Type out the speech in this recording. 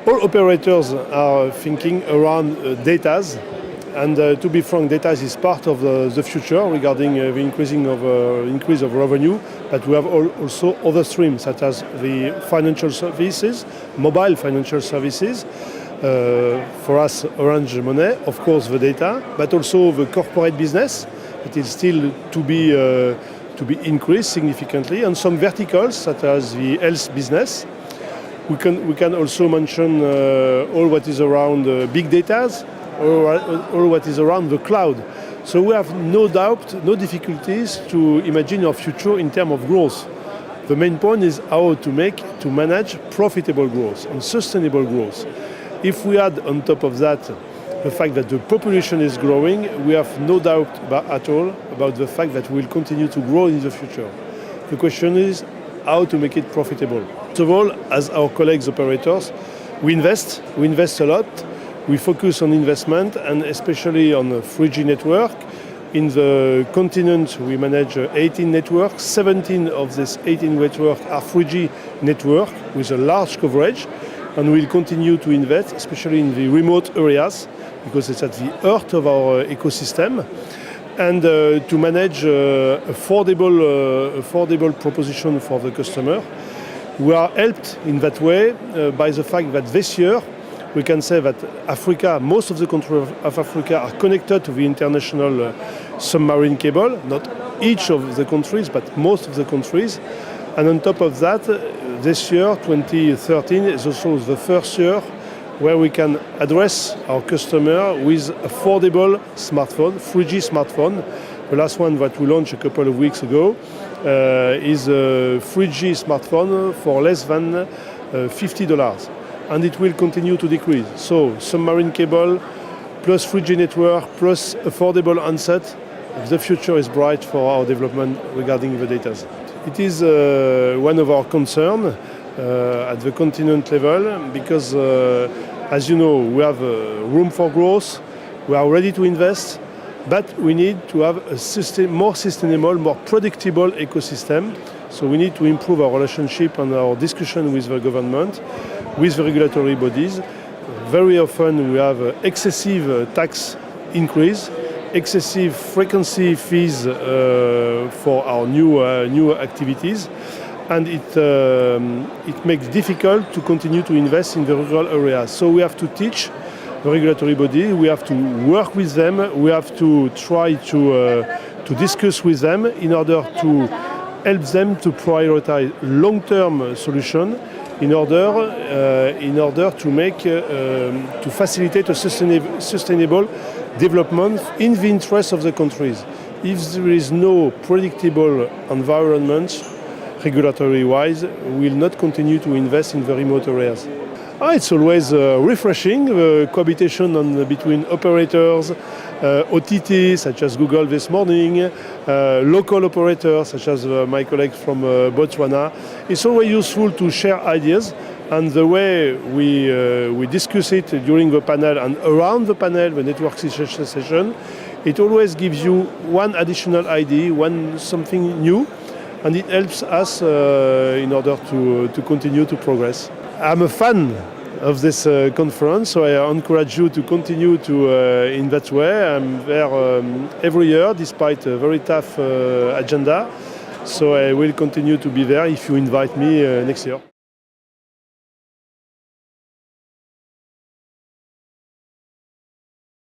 All operators are thinking around data, and to be frank, data is part of the future regarding the increase of revenue. But we have also other streams, such as the financial services, mobile financial services. For us, Orange Money, of course, the data, but also the corporate business. It is still to be increased significantly, and some verticals, such as the health business. We can also mention all what is around big data, or what is around the cloud. So we have no doubt, no difficulties to imagine our future in terms of growth. The main point is how to manage profitable growth and sustainable growth. If we add on top of that the fact that the population is growing, we have no doubt at all about the fact that we will continue to grow in the future. The question is how to make it profitable. First of all, as our colleagues operators, we invest a lot. We focus on investment, and especially on the 3G network. In the continent, we manage 18 networks. 17 of these 18 networks are 3G network with a large coverage, and we'll continue to invest, especially in the remote areas, because it's at the heart of our ecosystem, and to manage affordable proposition for the customer. We are helped in that way by the fact that this year we can say that Africa, most of the countries of Africa are connected to the international submarine cable, not each of the countries, but most of the countries. And on top of that, this year, 2013, is also the first year where we can address our customer with affordable smartphone, 3G smartphone. The last one that we launched a couple of weeks ago is a 3G smartphone for less than $50. And it will continue to decrease. So submarine cable, plus 3G network, plus affordable handset, the future is bright for our development regarding the data. It is one of our concerns at the continent level, because as you know, we have room for growth, we are ready to invest, but we need to have a more sustainable, more predictable ecosystem. So we need to improve our relationship and our discussion with the government, with the regulatory bodies. Very often we have excessive tax increase, excessive frequency fees for our new activities, and it makes it difficult to continue to invest in the rural areas. So we have to teach the regulatory body, we have to work with them, we have to try to discuss with them in order to help them to prioritize long-term solution in order to facilitate a sustainable development in the interest of the countries. If there is no predictable environment, regulatory-wise, we will not continue to invest in the remote areas. It's always refreshing, the cohabitation between operators, OTT, such as Google this morning, local operators, such as my colleagues from Botswana. It's always useful to share ideas, and the way we discuss it during the panel and around the panel, the network session, it always gives you one additional idea, something new, and it helps us in order to continue to progress. I'm a fan of this conference, so I encourage you to continue in that way. I'm there every year, despite a very tough agenda. So I will continue to be there if you invite me next year.